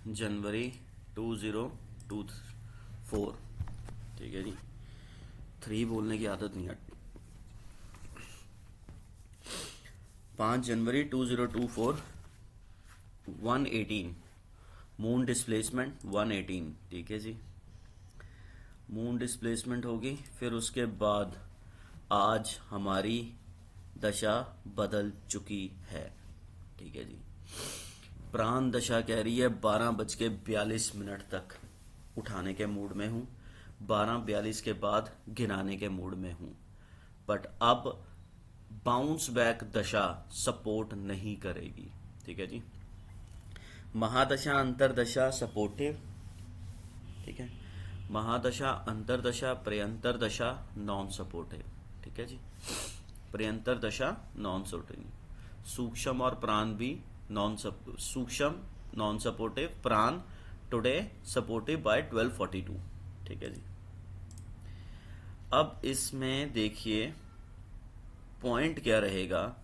जनवरी 2024। ठीक है जी, 3 बोलने की आदत नहीं है। 5 जनवरी 2024, 118 मून डिस्प्लेसमेंट 118। ठीक है जी, मून डिस्प्लेसमेंट होगी। फिर उसके बाद आज हमारी दशा बदल चुकी है। ठीक है जी, प्राण दशा कह रही है 12:42 तक उठाने के मूड में हूँ, 12:42 के बाद गिराने के मूड में हूँ। बट अब बाउंस बैक दशा सपोर्ट नहीं करेगी। ठीक है जी, महादशा अंतरदशा सपोर्टिव। ठीक है, महादशा अंतरदशा प्रयंतर दशा नॉन सपोर्टिव। ठीक है जी, प्रयंतर दशा नॉन सपोर्टिव। सूक्ष्म और प्राण भी सूक्ष्म नॉन सपोर्टिव, प्राण टुडे सपोर्टिव बाय 12:42। ठीक है जी, अब इसमें देखिए पॉइंट क्या रहेगा।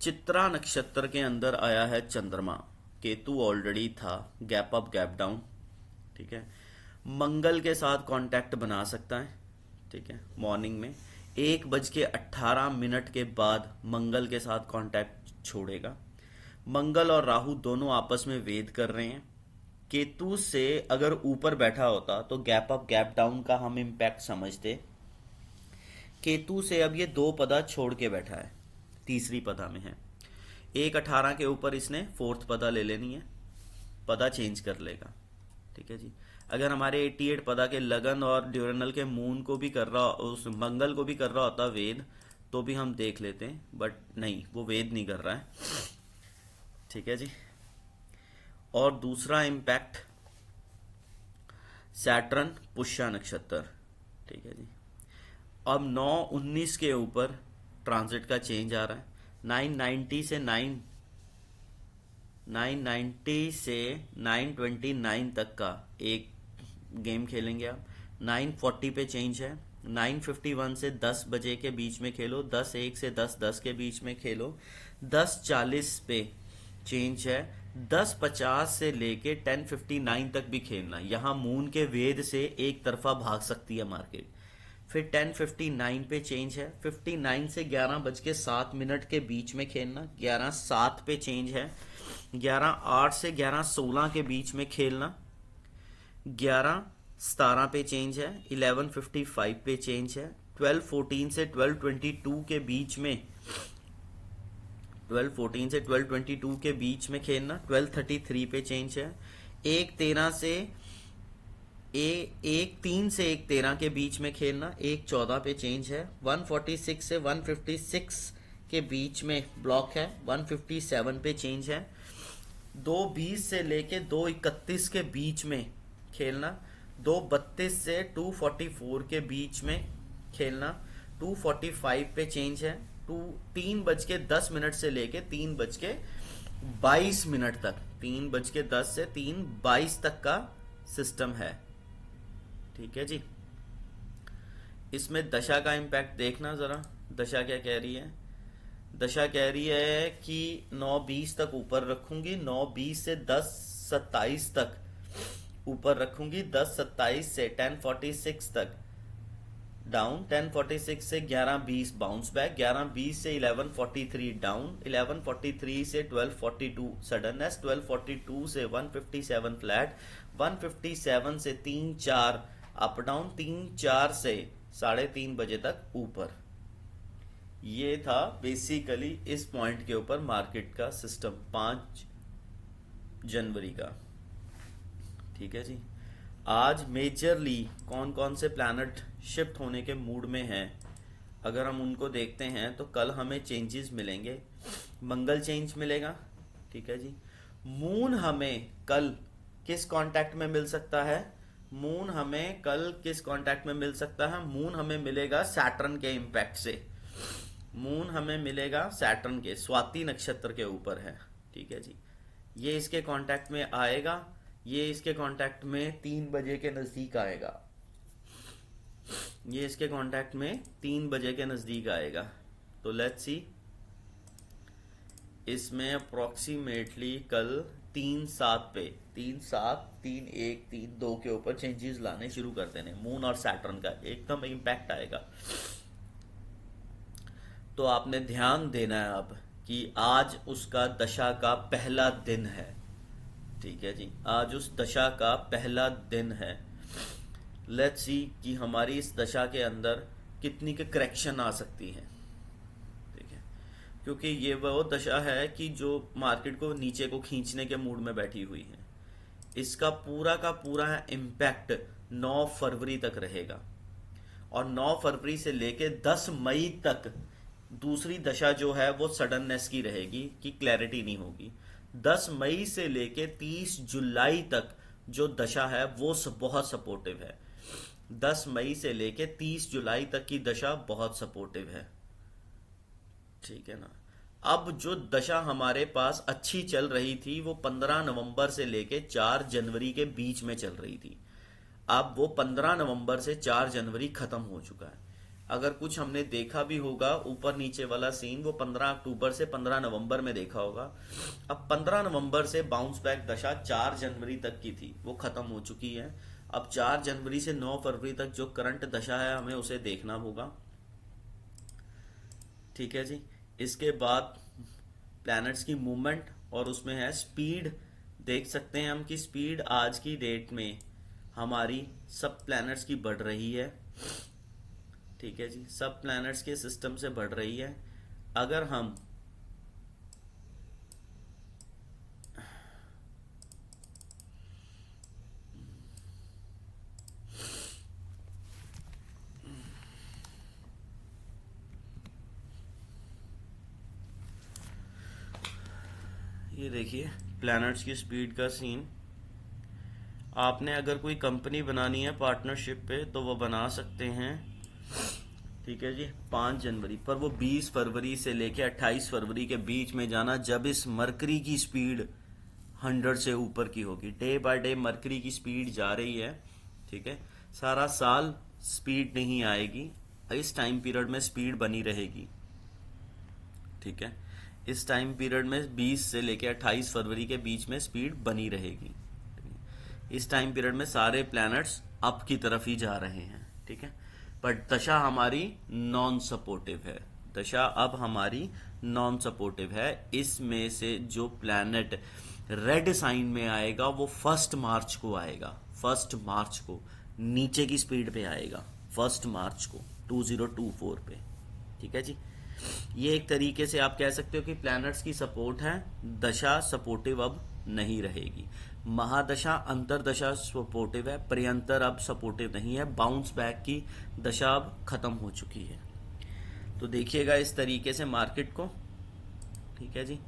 चित्रा नक्षत्र के अंदर आया है चंद्रमा, केतु ऑलरेडी था, गैप अप गैप डाउन। ठीक है, मंगल के साथ कांटेक्ट बना सकता है। ठीक है, मॉर्निंग में 1:18 के बाद मंगल के साथ कांटेक्ट छोड़ेगा। मंगल और राहु दोनों आपस में वेद कर रहे हैं। केतु से अगर ऊपर बैठा होता तो गैप अप गैप डाउन का हम इम्पैक्ट समझते। केतु से अब ये 2 पदा छोड़ के बैठा है, तीसरी पदा में है। 1:18 के ऊपर इसने 4th पदा ले लेनी है, पदा चेंज कर लेगा। ठीक है जी, अगर हमारे 88 पदा के लगन और ड्यूरेनल के मून को भी कर रहा, उस मंगल को भी कर रहा होता वेद, तो भी हम देख लेते हैं, बट नहीं, वो वेद नहीं कर रहा है। ठीक है जी, और दूसरा इम्पैक्ट सैटर्न पुष्य नक्षत्र। ठीक है जी, अब 9:19 के ऊपर ट्रांजिट का चेंज आ रहा है। 990 से 929 तक का एक गेम खेलेंगे आप। 940 पे चेंज है। 951 से 10 बजे के बीच में खेलो, 10:01 से 10:10 के बीच में खेलो। 10:40 पे चेंज है। 10:50 से लेके 10:59 तक भी खेलना। यहाँ मून के वेद से एक तरफा भाग सकती है मार्केट। फिर 10:59 पे चेंज है। 59 से 11:07 के बीच में खेलना। 11:07 पे चेंज है। 11:08 से 11:16 के बीच में खेलना। 11:17 पे चेंज है। 11:55 पे चेंज है। 12:14 से 12:22 के बीच में 12:14 से 12:22 के बीच में खेलना। 12:33 पे चेंज है। 1:13 से 1:03 से 1:13 के बीच में खेलना। 1:14 पे चेंज है। 1:46 से 1:56 के बीच में ब्लॉक है। 1:57 पे चेंज है। 2:20 से लेके 2:31 के बीच में खेलना। 2:32 से 2:44 के बीच में खेलना। 2:45 पे चेंज है। 3:10 से लेके 3:22 तक, 3:10 से 3:22 तक का सिस्टम है। ठीक है जी, इसमें दशा का इम्पैक्ट देखना जरा। दशा क्या कह रही है? दशा कह रही है कि 9:20 तक ऊपर रखूंगी, 9:20 से 10:27 तक ऊपर रखूंगी, 10:27 से 10:46 तक डाउन, 10:46 से 11:20 बाउंस बैक, 11:20 से 11:43 डाउन, 11:43 से 12:42 सडननेस, 12:42 से 1:57 फ्लैट, 1:57 से 3:04 अप डाउन, 3:04 से 3:30 बजे तक ऊपर। ये था बेसिकली इस पॉइंट के ऊपर मार्केट का सिस्टम 5 जनवरी का। ठीक है जी, आज मेजरली कौन कौन से प्लैनेट शिफ्ट होने के मूड में हैं, अगर हम उनको देखते हैं तो कल हमें चेंजेस मिलेंगे। मंगल चेंज मिलेगा। ठीक है जी, मून हमें कल किस कांटेक्ट में मिल सकता है? मून हमें कल किस कांटेक्ट में मिल सकता है? मून हमें मिलेगा सैटर्न के इम्पैक्ट से। मून हमें मिलेगा सैटर्न के, स्वाति नक्षत्र के ऊपर है। ठीक है जी, ये इसके कांटेक्ट में आएगा। ये इसके कांटेक्ट में 3 बजे के नजदीक आएगा। ये इसके कांटेक्ट में 3 बजे के नजदीक आएगा। तो लेट्स सी, इसमें अप्रोक्सीमेटली कल 3-7 पे, 3-7, 3-1, 3-2 के ऊपर चेंजेस लाने शुरू कर देने। मून और सैटर्न का एकदम इम्पैक्ट आएगा। तो आपने ध्यान देना है अब कि आज उसका दशा का पहला दिन है। ठीक है जी, आज उस दशा का पहला दिन है। लेट्स सी कि हमारी इस दशा के अंदर कितनी के करेक्शन आ सकती है। ठीक है, क्योंकि ये वो दशा है कि जो मार्केट को नीचे को खींचने के मूड में बैठी हुई है। इसका पूरा का पूरा इम्पैक्ट 9 फरवरी तक रहेगा, और 9 फरवरी से लेके 10 मई तक दूसरी दशा जो है वो सडननेस की रहेगी, कि क्लैरिटी नहीं होगी। 10 मई से लेके 30 जुलाई तक जो दशा है वो बहुत सपोर्टिव है। 10 मई से लेके 30 जुलाई तक की दशा बहुत सपोर्टिव है। ठीक है ना। अब जो दशा हमारे पास अच्छी चल रही थी वो 15 नवंबर से लेके 4 जनवरी के बीच में चल रही थी। अब वो 15 नवंबर से 4 जनवरी खत्म हो चुका है। अगर कुछ हमने देखा भी होगा ऊपर नीचे वाला सीन, वो 15 अक्टूबर से 15 नवंबर में देखा होगा। अब 15 नवंबर से बाउंस बैक दशा 4 जनवरी तक की थी, वो खत्म हो चुकी है। अब 4 जनवरी से 9 फरवरी तक जो करंट दशा है हमें उसे देखना होगा। ठीक है जी। इसके बाद प्लैनेट्स की मूवमेंट, और उसमें है स्पीड। देख सकते हैं हम कि स्पीड आज की डेट में हमारी सब प्लैनेट्स की बढ़ रही है। ठीक है जी, सब प्लैनेट्स के सिस्टम से बढ़ रही है। अगर हम ये देखिए प्लैनेट्स की स्पीड का सीन। आपने अगर कोई कंपनी बनानी है पार्टनरशिप पे तो वो बना सकते हैं। ठीक है जी, 5 जनवरी पर वो 20 फरवरी से लेके 28 फरवरी के बीच में जाना, जब इस मरकरी की स्पीड 100 से ऊपर की होगी। डे बाय डे मरकरी की स्पीड जा रही है। ठीक है, सारा साल स्पीड नहीं आएगी, इस टाइम पीरियड में स्पीड बनी रहेगी। ठीक है, इस टाइम पीरियड में 20 से लेके 28 फरवरी के बीच में स्पीड बनी रहेगी। इस टाइम पीरियड में सारे प्लैनेट्स अप की तरफ ही जा रहे हैं। ठीक है, पर दशा हमारी नॉन सपोर्टिव है। दशा अब हमारी नॉन सपोर्टिव है। इसमें से जो प्लैनेट रेड साइन में आएगा वो 1 मार्च को आएगा। 1 मार्च को नीचे की स्पीड पे आएगा, 1 मार्च को 2024 पे। ठीक है जी, ये एक तरीके से आप कह सकते हो कि प्लैनेट्स की सपोर्ट है, दशा सपोर्टिव अब नहीं रहेगी। महादशा अंतरदशा सपोर्टिव है, पर्यंतर अब सपोर्टिव नहीं है। बाउंस बैक की दशा अब खत्म हो चुकी है। तो देखिएगा इस तरीके से मार्केट को। ठीक है जी,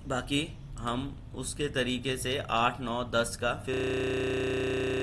बाकी हम उसके तरीके से 8, 9, 10 का फिर